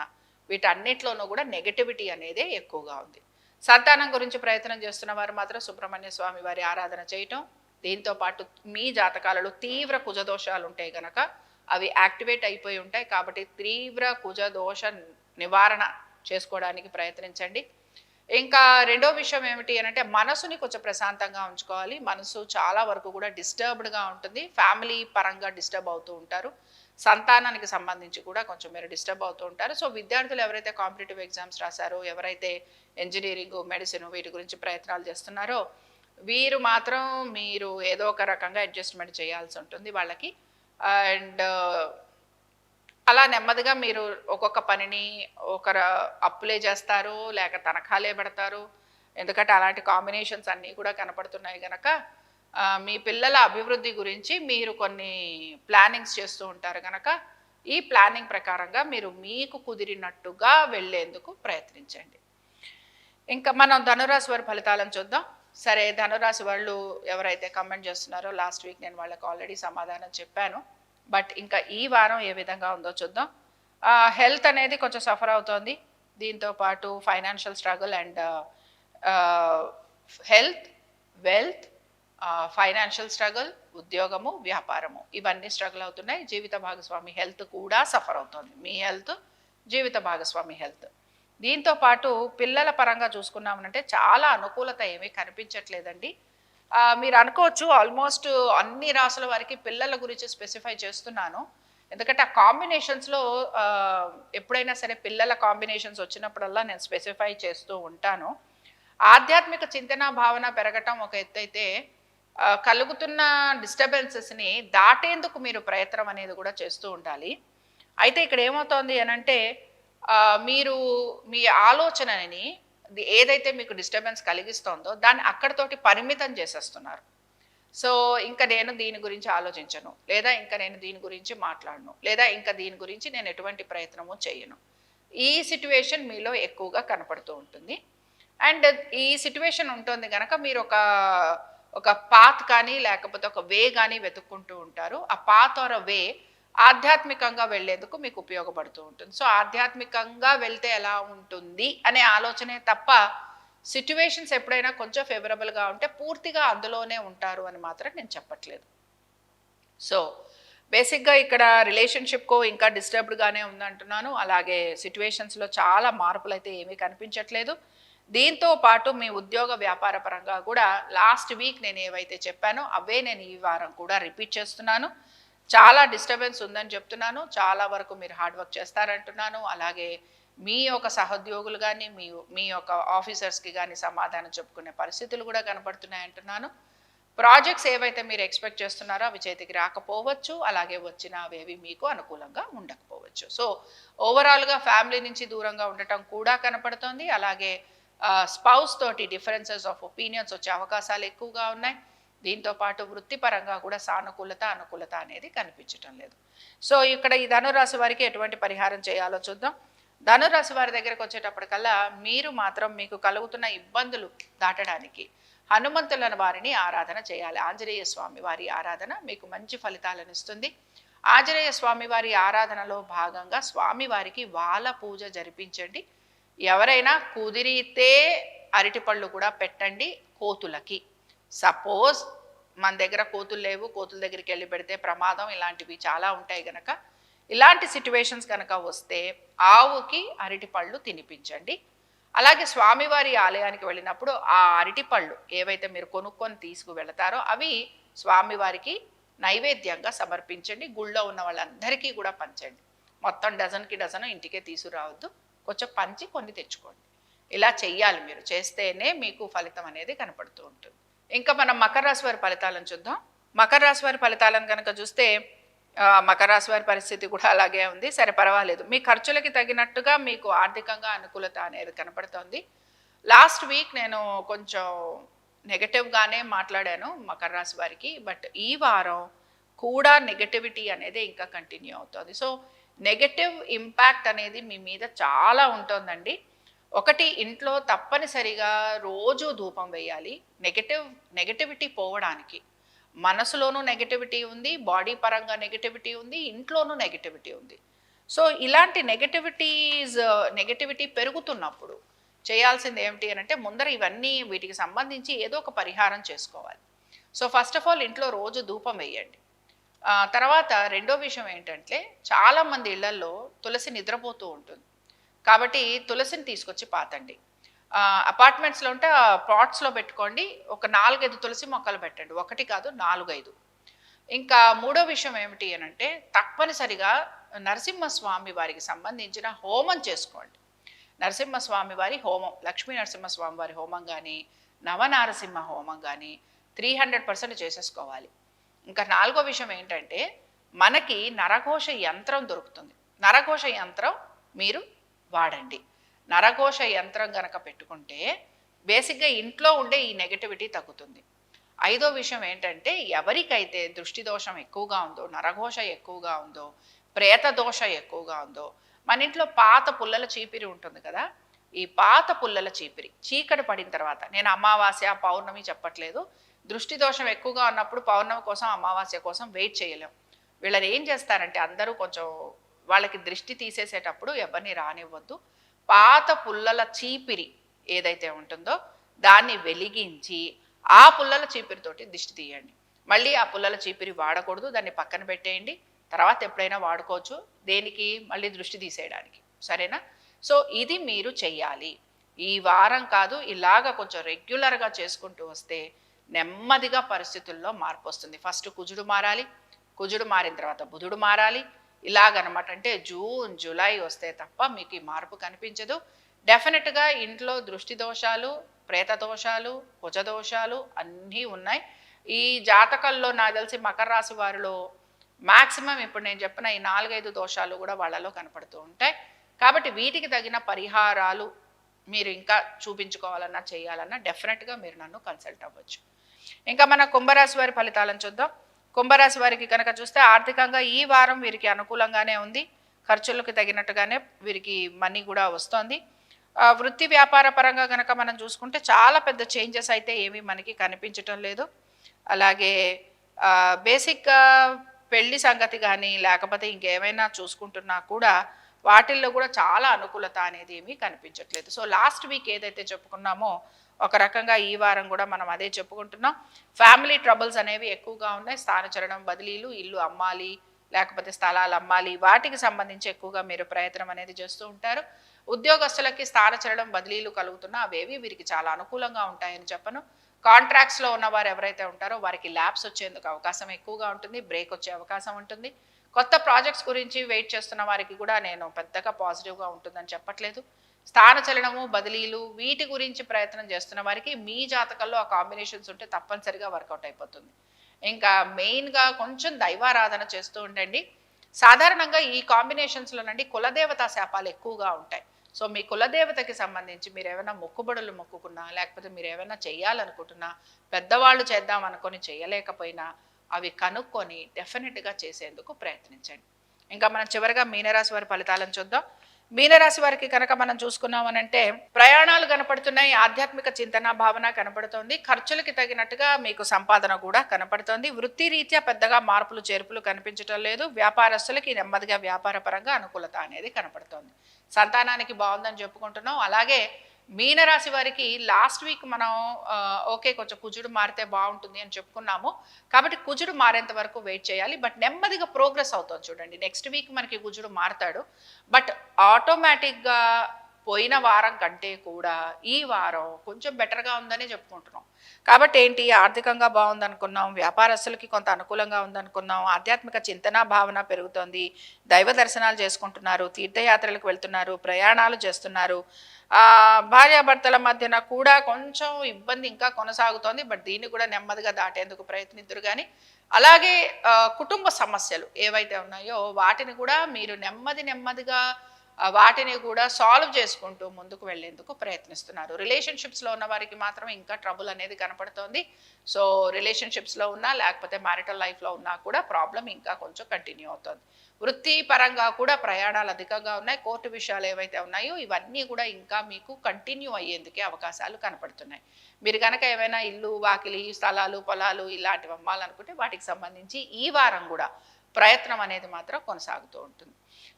వీటన్నిటిలోనూ కూడా నెగటివిటీ అనేదే ఎక్కువగా ఉంది. సంతానం గురించి ప్రయత్నం చేస్తున్న వారు మాత్రం సుబ్రహ్మణ్య స్వామి వారి ఆరాధన చేయటం, దీంతో పాటు మీ జాతకాలలో తీవ్ర కుజదోషాలు ఉంటాయి గనక అవి యాక్టివేట్ అయిపోయి ఉంటాయి. కాబట్టి తీవ్ర కుజదోష నివారణ చేసుకోవడానికి ప్రయత్నించండి. ఇంకా రెండో విషయం ఏమిటి అనంటే మనసుని కొంచెం ప్రశాంతంగా ఉంచుకోవాలి. మనసు చాలా వరకు కూడా డిస్టర్బ్డ్‌గా ఉంటుంది. ఫ్యామిలీ పరంగా డిస్టర్బ్ అవుతూ ఉంటారు. సంతానానికి సంబంధించి కూడా కొంచెం మీరు డిస్టర్బ్ అవుతూ ఉంటారు. సో, విద్యార్థులు ఎవరైతే కాంపిటీటివ్ ఎగ్జామ్స్ రాశారో, ఎవరైతే ఇంజినీరింగు, మెడిసిన్ వీటి గురించి ప్రయత్నాలు చేస్తున్నారో వీరు మాత్రం మీరు ఏదో ఒక రకంగా అడ్జస్ట్‌మెంట్ చేయాల్సి ఉంటుంది వాళ్ళకి. అండ్ అలా నెమ్మదిగా మీరు ఒక్కొక్క పనిని అప్పులే చేస్తారు, లేక తనఖాలే పెడతారు. ఎందుకంటే అలాంటి కాంబినేషన్స్ అన్నీ కూడా కనపడుతున్నాయి గనక మీ పిల్లల అభివృద్ధి గురించి మీరు కొన్ని ప్లానింగ్స్ చేస్తూ ఉంటారు గనక ఈ ప్లానింగ్ ప్రకారంగా మీరు మీకు కుదిరినట్టుగా వెళ్ళేందుకు ప్రయత్నించండి. ఇంకా మనం ధనురాశి వారి ఫలితాలను చూద్దాం. సరే, ధనురాశి వాళ్ళు ఎవరైతే కామెంట్ చేస్తున్నారో లాస్ట్ వీక్ నేను వాళ్ళకి ఆల్రెడీ సమాధానం చెప్పాను. బట్ ఇంకా ఈ వారం ఏ విధంగా ఉందో చూద్దాం. హెల్త్ అనేది కొంచెం సఫర్ అవుతోంది. దీంతో పాటు financial struggle and health, wealth, financial struggle, ఉద్యోగము, వ్యాపారము ఇవన్నీ స్ట్రగుల్ అవుతున్నాయి. జీవిత భాగస్వామి హెల్త్ కూడా సఫర్ అవుతుంది. మీ హెల్త్, జీవిత భాగస్వామి హెల్త్. దీంతో పాటు పిల్లల పరంగా చూసుకున్నామనంటే చాలా అనుకూలత ఏమీ కనిపించట్లేదండి. మీరు అనుకోవచ్చు ఆల్మోస్ట్ అన్ని రాసుల వారికి పిల్లల గురించి స్పెసిఫై చేస్తున్నాను. ఎందుకంటే ఆ కాంబినేషన్స్లో ఎప్పుడైనా సరే పిల్లల కాంబినేషన్స్ వచ్చినప్పుడల్లా నేను స్పెసిఫై చేస్తూ ఉంటాను. ఆధ్యాత్మిక చింతన భావన పెరగటం ఒక ఎత్తైతే కలుగుతున్న డిస్టర్బెన్సెస్ని దాటేందుకు మీరు ప్రయత్నం అనేది కూడా చేస్తూ ఉండాలి. అయితే ఇక్కడ ఏమవుతోంది అనంటే మీరు మీ ఆలోచనని ఏదైతే మీకు డిస్టర్బెన్స్ కలిగిస్తోందో దాన్ని అక్కడితోటి పరిమితం చేసేస్తున్నారు. సో ఇంకా నేను దీని గురించి ఆలోచించను, లేదా ఇంకా నేను దీని గురించి మాట్లాడను, లేదా ఇంకా దీని గురించి నేను ఎటువంటి ప్రయత్నము చేయను. ఈ సిట్యువేషన్ మీలో ఎక్కువగా కనపడుతూ ఉంటుంది. అండ్ ఈ సిట్యువేషన్ ఉంటుంది కనుక మీరు ఒక పాత్ కానీ లేకపోతే ఒక వే కానీ వెతుక్కుంటూ ఉంటారు. ఆ పాత్ ఆర్ వే ఆధ్యాత్మికంగా వెళ్లేందుకు మీకు ఉపయోగపడుతూ ఉంటుంది. సో ఆధ్యాత్మికంగా వెళ్తే ఎలా ఉంటుంది అనే ఆలోచనే తప్ప సిట్యువేషన్స్ ఎప్పుడైనా కొంచెం ఫేవరబుల్గా ఉంటే పూర్తిగా అందులోనే ఉంటారు అని మాత్రం నేను చెప్పట్లేదు. సో బేసిక్గా ఇక్కడ రిలేషన్షిప్కు ఇంకా డిస్టర్బ్డ్గానే ఉందంటున్నాను. అలాగే సిట్యువేషన్స్లో చాలా మార్పులు అయితే ఏమీ కనిపించట్లేదు. దీంతో పాటు మీ ఉద్యోగ వ్యాపార పరంగా కూడా లాస్ట్ వీక్ నేను ఏవైతే చెప్పానో అవే నేను ఈ వారం కూడా రిపీట్ చేస్తున్నాను. చాలా డిస్టర్బెన్స్ ఉందని చెప్తున్నాను. చాలా వరకు మీరు హార్డ్ వర్క్ చేస్తారంటున్నాను. అలాగే మీ యొక్క సహోద్యోగులు కానీ మీ యొక్క ఆఫీసర్స్కి కానీ సమాధానం చెప్పుకునే పరిస్థితులు కూడా కనపడుతున్నాయి అంటున్నాను. ప్రాజెక్ట్స్ ఏవైతే మీరు ఎక్స్పెక్ట్ చేస్తున్నారో అవి చేతికి రాకపోవచ్చు. అలాగే వచ్చిన అవేవి మీకు అనుకూలంగా ఉండకపోవచ్చు. సో ఓవరాల్గా ఫ్యామిలీ నుంచి దూరంగా ఉండటం కూడా కనపడుతోంది. అలాగే స్పౌస్ తోటి డిఫరెన్సెస్ ఆఫ్ ఒపీనియన్స్ వచ్చే అవకాశాలు ఎక్కువగా ఉన్నాయి. దీంతో పాటు వృత్తిపరంగా కూడా అనుకూలత అనేది కనిపించటం లేదు. సో ఇక్కడ ఈ ధనురాశి వారికి ఎటువంటి పరిహారం చేయాలో చూద్దాం. ధనురాశి వారి దగ్గరకు వచ్చేటప్పటికల్లా మీరు మాత్రం మీకు కలుగుతున్న ఇబ్బందులు దాటడానికి హనుమంతుల వారిని ఆరాధన చేయాలి. ఆంజనేయ స్వామి వారి ఆరాధన మీకు మంచి ఫలితాలను ఇస్తుంది. ఆంజనేయ స్వామి వారి ఆరాధనలో భాగంగా స్వామివారికి వాల పూజ జరిపించండి. ఎవరైనా కుదిరితే అరటిపళ్ళు కూడా పెట్టండి కోతులకి. సపోజ్ మన దగ్గర కోతులు లేవు, కోతుల దగ్గరికి వెళ్ళి పెడితే ప్రమాదం, ఇలాంటివి చాలా ఉంటాయి కనుక ఇలాంటి సిట్యువేషన్స్ కనుక వస్తే ఆవుకి అరటిపళ్ళు తినిపించండి. అలాగే స్వామివారి ఆలయానికి వెళ్ళినప్పుడు ఆ అరటిపళ్ళు ఏవైతే మీరు కొనుక్కొని తీసుకువెళతారో అవి స్వామివారికి నైవేద్యంగా సమర్పించండి. గుళ్ళో ఉన్న వాళ్ళందరికీ కూడా పంచండి. మొత్తం డజన్కి డజన్ ఇంటికే తీసుకురావద్దు, కొంచెం పంచి కొన్ని తెచ్చుకోండి. ఇలా చెయ్యాలి. మీరు చేస్తేనే మీకు ఫలితం అనేది కనపడుతూ ఉంటుంది. ఇంకా మనం మకర రాశి వారి ఫలితాలను చూద్దాం. మకర రాశి వారి ఫలితాలను కనుక చూస్తే మకర రాశి వారి పరిస్థితి కూడా అలాగే ఉంది. సరే పర్వాలేదు, మీ ఖర్చులకి తగినట్టుగా మీకు ఆర్థికంగా అనుకూలత అనేది కనపడుతోంది. లాస్ట్ వీక్ నేను కొంచెం నెగటివ్గానే మాట్లాడాను మకర రాశి వారికి. బట్ ఈ వారం కూడా నెగటివిటీ అనేది ఇంకా కంటిన్యూ అవుతుంది. సో నెగటివ్ ఇంపాక్ట్ అనేది మీ మీద చాలా ఉంటుందండి. ఒకటి, ఇంట్లో తప్పనిసరిగా రోజు ధూపం వేయాలి. నెగటివిటీ పోవడానికి. మనసులోనూ నెగటివిటీ ఉంది, బాడీ పరంగా నెగటివిటీ ఉంది, ఇంట్లోనూ నెగటివిటీ ఉంది. సో ఇలాంటి నెగటివిటీ పెరుగుతున్నప్పుడు చేయాల్సింది ఏమిటి అని అంటే ముందర వీటికి సంబంధించి ఏదో ఒక పరిహారం చేసుకోవాలి. సో ఫస్ట్ ఆఫ్ ఆల్ ఇంట్లో రోజు ధూపం వేయండి. తర్వాత రెండో విషయం ఏంటంటే చాలామంది ఇళ్లల్లో తులసి నిద్రపోతూ ఉంటుంది. కాబట్టి తులసిని తీసుకొచ్చి పాతండి. అపార్ట్మెంట్స్లో ఉంటే పాట్స్లో పెట్టుకోండి. ఒక 4-5 తులసి మొక్కలు పెట్టండి. 1 కాదు 4-5. ఇంకా మూడో విషయం ఏమిటి అని అంటే తప్పనిసరిగా నరసింహస్వామి వారికి సంబంధించిన హోమం చేసుకోండి. నరసింహస్వామి వారి హోమం, లక్ష్మీ నరసింహస్వామి వారి హోమం కానీ నవనారసింహ హోమం కానీ 300% చేసేసుకోవాలి. ఇంకా నాలుగో విషయం ఏంటంటే మనకి నరఘోష యంత్రం దొరుకుతుంది. నరఘోష యంత్రం మీరు వాడండి. నరఘోష యంత్రం గనక పెట్టుకుంటే బేసిక్గా ఇంట్లో ఉండే ఈ నెగటివిటీ తగ్గుతుంది. ఐదో విషయం ఏంటంటే ఎవరికైతే దృష్టి దోషం ఎక్కువగా ఉందో, నరఘోష ఎక్కువగా ఉందో, ప్రేత దోష ఎక్కువగా ఉందో, మన ఇంట్లో పాత పుల్లల చీపిరి ఉంటుంది కదా, ఈ పాత పుల్లల చీపిరి చీకటి పడిన తర్వాత, నేను అమావాస్య పౌర్ణమి చెప్పట్లేదు, దృష్టి దోషం ఎక్కువగా ఉన్నప్పుడు పౌర్ణమి కోసం అమావాస్య కోసం వెయిట్ చేయలేం. వీళ్ళని ఏం చేస్తారంటే అందరూ కొంచెం వాళ్ళకి దృష్టి తీసేసేటప్పుడు ఎవరిని రానివ్వద్దు. పాత పుల్లల చీపిరి ఏదైతే ఉంటుందో దాన్ని వెలిగించి ఆ పుల్లల చీపిరితోటి దిష్టి తీయండి. మళ్ళీ ఆ పుల్లల చీపిరి వాడకూడదు, దాన్ని పక్కన పెట్టేయండి. తర్వాత ఎప్పుడైనా వాడుకోవచ్చు, దేనికి మళ్ళీ దృష్టి తీసేయడానికి, సరేనా? సో ఇది మీరు చెయ్యాలి. ఈ వారం కాదు, ఇలాగ కొంచెం రెగ్యులర్గా చేసుకుంటూ వస్తే నెమ్మదిగా పరిస్థితుల్లో మార్పు వస్తుంది. ఫస్ట్ కుజుడు మారాలి, కుజుడు మారిన తర్వాత బుధుడు మారాలి, ఇలాగనమాట. అంటే జూన్ జూలై వస్తే తప్ప మీకు ఈ మార్పు కనిపించదు. డెఫినెట్గా ఇంట్లో దృష్టి దోషాలు, ప్రేత దోషాలు, కుజ దోషాలు అన్నీ ఉన్నాయి. ఈ జాతకంలో నాకు తెలిసి మకర రాశి వారిలో మ్యాక్సిమం ఇప్పుడు నేను చెప్పిన ఈ 4-5 దోషాలు కూడా వాళ్ళలో కనపడుతూ ఉంటాయి. కాబట్టి వీటికి తగిన పరిహారాలు మీరు ఇంకా చూపించుకోవాలన్నా చేయాలన్నా డెఫినెట్గా మీరు నన్ను కన్సల్ట్ అవ్వచ్చు. ఇంకా మన కుంభరాశి వారి ఫలితాలను చూద్దాం. కుంభరాశి వారికి కనుక చూస్తే ఆర్థికంగా ఈ వారం వీరికి అనుకూలంగానే ఉంది. ఖర్చులకు తగినట్టుగానే వీరికి మనీ కూడా వస్తుంది. వృత్తి వ్యాపార పరంగా కనుక మనం చూసుకుంటే చాలా పెద్ద చేంజెస్ అయితే ఏమీ మనకి కనిపించటం లేదు. అలాగే బేసిక్గా పెళ్లి సంగతి కానీ లేకపోతే ఇంకేమైనా చూసుకుంటున్నా కూడా వాటిల్లో కూడా చాలా అనుకూలత అనేది ఏమీ కనిపించట్లేదు. సో లాస్ట్ వీక్ ఏదైతే చెప్పుకున్నామో ఒక రకంగా ఈ వారం కూడా మనం అదే చెప్పుకుంటున్నాం. ఫ్యామిలీ ట్రబుల్స్ అనేవి ఎక్కువగా ఉన్నాయి. స్థానచలనం, బదిలీలు, ఇల్లు అమ్మాలి లేకపోతే స్థలాలు అమ్మాలి, వాటికి సంబంధించి ఎక్కువగా మీరు ప్రయత్నం అనేది చేస్తూ ఉంటారు. ఉద్యోగస్తులకి స్థానచలనం, బదిలీలు కలుగుతున్నా అవేవి వీరికి చాలా అనుకూలంగా ఉంటాయని చెప్పను. కాంట్రాక్ట్స్లో ఉన్నవారు ఎవరైతే ఉంటారో వారికి ల్యాబ్స్ వచ్చేందుకు అవకాశం ఎక్కువగా ఉంటుంది, బ్రేక్ వచ్చే అవకాశం ఉంటుంది. కొత్త ప్రాజెక్ట్స్ గురించి వెయిట్ చేస్తున్న వారికి కూడా నేను పెద్దగా పాజిటివ్గా ఉంటుందని చెప్పట్లేదు. స్థానచలనము, బదిలీలు వీటి గురించి ప్రయత్నం చేస్తున్న వారికి మీ జాతకంలో ఆ కాంబినేషన్స్ ఉంటే తప్పనిసరిగా వర్కౌట్ అయిపోతుంది. ఇంకా మెయిన్గా కొంచెం దైవారాధన చేస్తూ ఉండండి. సాధారణంగా ఈ కాంబినేషన్స్లోనండి కులదేవతా శాపాలు ఎక్కువగా ఉంటాయి. సో మీ కులదేవతకి సంబంధించి మీరు ఏమైనా మొక్కుబడులు మొక్కుకున్నా లేకపోతే మీరు ఏమైనా చేయాలనుకుంటున్నా, పెద్దవాళ్ళు చేద్దాం అనుకొని చేయలేకపోయినా అవి కనుక్కొని డెఫినెట్గా చేసేందుకు ప్రయత్నించండి. ఇంకా మనం చివరిగా మీనరాశి వారి ఫలితాలను చూద్దాం. మీనరాశి వారికి కనుక మనం చూసుకున్నామనంటే ప్రయాణాలు కనపడుతున్నాయి, ఆధ్యాత్మిక చింతన భావన కనపడుతోంది, ఖర్చులకి తగినట్టుగా మీకు సంపాదన కూడా కనపడుతోంది. వృత్తి రీత్యా పెద్దగా మార్పులు చేర్పులు కనిపించడం లేదు. వ్యాపారస్తులకి నెమ్మదిగా వ్యాపార పరంగా అనుకూలత అనేది కనపడుతోంది. సంతానానికి బాగుందని చెప్పుకుంటున్నాం. అలాగే మీనరాశి వారికి లాస్ట్ వీక్ మనం ఓకే కొంచెం కుజుడు మారితే బాగుంటుంది అని చెప్పుకున్నాము. కాబట్టి కుజుడు మారేంత వరకు వెయిట్ చేయాలి. బట్ నెమ్మదిగా ప్రోగ్రెస్ అవుతుంది చూడండి. నెక్స్ట్ వీక్ మనకి కుజుడు మారుతాడు. బట్ ఆటోమేటిక్గా పోయిన వారం కంటే కూడా ఈ వారం కొంచెం బెటర్గా ఉందనే చెప్పుకుంటున్నాం. కాబట్టి ఏంటి, ఆర్థికంగా బాగుందనుకున్నాం, వ్యాపారస్తులకి కొంత అనుకూలంగా ఉందనుకున్నాం, ఆధ్యాత్మిక చింతన భావన పెరుగుతోంది, దైవ దర్శనాలు చేసుకుంటున్నారు, తీర్థయాత్రలకు వెళ్తున్నారు, ప్రయాణాలు చేస్తున్నారు. భార్యాభర్తల మధ్యన కూడా కొంచెం ఇబ్బంది ఇంకా కొనసాగుతోంది. బట్ దీన్ని కూడా నెమ్మదిగా దాటేందుకు ప్రయత్నిద్దురు. కానీ అలాగే కుటుంబ సమస్యలు ఏవైతే ఉన్నాయో వాటిని కూడా మీరు నెమ్మదిగా వాటిని కూడా సాల్వ్ చేసుకుంటూ ముందుకు వెళ్లేందుకు ప్రయత్నిస్తున్నారు. రిలేషన్షిప్స్లో ఉన్న వారికి మాత్రం ఇంకా ట్రబుల్ అనేది కనపడుతోంది. సో రిలేషన్షిప్స్లో ఉన్నా లేకపోతే మ్యారిటల్ లైఫ్లో ఉన్నా కూడా ప్రాబ్లం ఇంకా కొంచెం కంటిన్యూ అవుతుంది. వృత్తి పరంగా కూడా ప్రయాణాలు అధికంగా ఉన్నాయి. కోర్టు విషయాలు ఏవైతే ఉన్నాయో ఇవన్నీ కూడా ఇంకా మీకు కంటిన్యూ అయ్యేందుకే అవకాశాలు కనపడుతున్నాయి. మీరు కనుక ఏమైనా ఇల్లు, వాకిలి, స్థలాలు, పొలాలు ఇలాంటివి అమ్మాలనుకుంటే వాటికి సంబంధించి ఈ వారం కూడా ప్రయత్నం అనేది మాత్రం కొనసాగుతూ ఉంటుంది.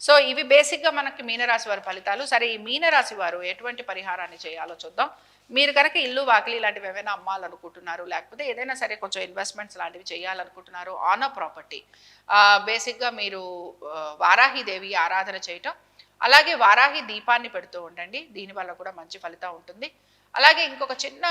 సో ఇవి బేసిక్గా మనకి మీనరాశి వారి ఫలితాలు. సరే, ఈ మీనరాశి వారు ఎటువంటి పరిహారాన్ని చేయాలో చూద్దాం. మీరు కనుక ఇల్లు, వాకిలి ఇలాంటివి ఏమైనా అమ్మాలనుకుంటున్నారు లేకపోతే ఏదైనా సరే కొంచెం ఇన్వెస్ట్మెంట్స్ లాంటివి చేయాలనుకుంటున్నారు ఆన్ అ ప్రాపర్టీ, బేసిక్గా మీరు వారాహిదేవి ఆరాధన చేయటం, అలాగే వారాహి దీపాన్ని పెడుతూ ఉండండి. దీనివల్ల కూడా మంచి ఫలితం ఉంటుంది. అలాగే ఇంకొక చిన్న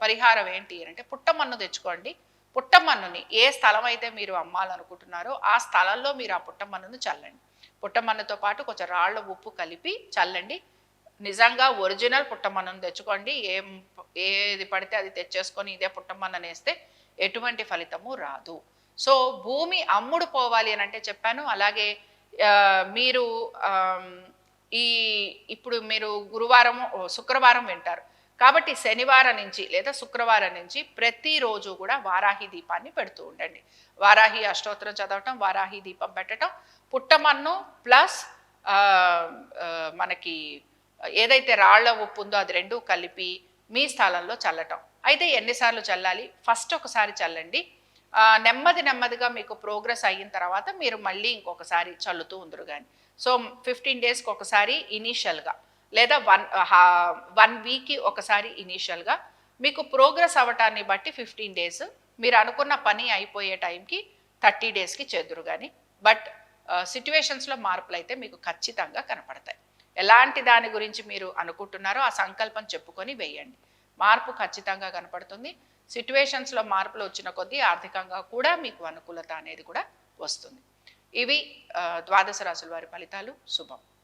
పరిహారం ఏంటి అంటే పుట్టమన్ను తెచ్చుకోండి. పుట్టమన్నుని ఏ స్థలం అయితే మీరు అమ్మాలనుకుంటున్నారో ఆ స్థలంలో మీరు ఆ పుట్టమన్నును చల్లండి. పుట్టమన్నుతో పాటు కొంచెం రాళ్ల ఉప్పు కలిపి చల్లండి. నిజంగా ఒరిజినల్ పుట్టమన్నును తెచ్చుకోండి. ఏది పడితే అది తెచ్చేసుకొని ఇదే పుట్టమన్ను వేస్తే ఎటువంటి ఫలితము రాదు. సో భూమి అమ్ముడు పోవాలి అని అంటే చెప్పాను. అలాగే మీరు ఇప్పుడు మీరు గురువారం, శుక్రవారం వింటారు కాబట్టి శనివారం నుంచి లేదా శుక్రవారం నుంచి ప్రతిరోజు కూడా వారాహి దీపాన్ని పెడుతూ ఉండండి. వారాహి అష్టోత్తరం చదవటం, వారాహి దీపం పెట్టడం, పుట్టమన్ను ప్లస్ మనకి ఏదైతే రాళ్ల ఉప్పు ఉందో అది రెండు కలిపి మీ స్థలంలో చల్లటం. అయితే ఎన్నిసార్లు చల్లాలి? ఫస్ట్ ఒకసారి చల్లండి. నెమ్మదిగా మీకు ప్రోగ్రెస్ అయిన తర్వాత మీరు మళ్ళీ ఇంకొకసారి చల్లుతూ ఉందరు కానీ. సో 15 డేస్కి ఒకసారి ఇనీషియల్గా లేదా వన్ వీక్కి ఒకసారి ఇనీషియల్గా మీకు ప్రోగ్రెస్ అవ్వటాన్ని బట్టి 15 డేస్, మీరు అనుకున్న పని అయిపోయే టైంకి 30 డేస్కి చేదురు కానీ, బట్ సిట్యువేషన్స్లో మార్పులు అయితే మీకు ఖచ్చితంగా కనపడతాయి. ఎలాంటి దాని గురించి మీరు అనుకుంటున్నారో ఆ సంకల్పం చెప్పుకొని వేయండి. మార్పు ఖచ్చితంగా కనపడుతుంది. సిట్యువేషన్స్లో మార్పులు వచ్చిన కొద్దీ ఆర్థికంగా కూడా మీకు అనుకూలత అనేది కూడా వస్తుంది. ఇవి ద్వాదశ రాశుల వారి ఫలితాలు. శుభం.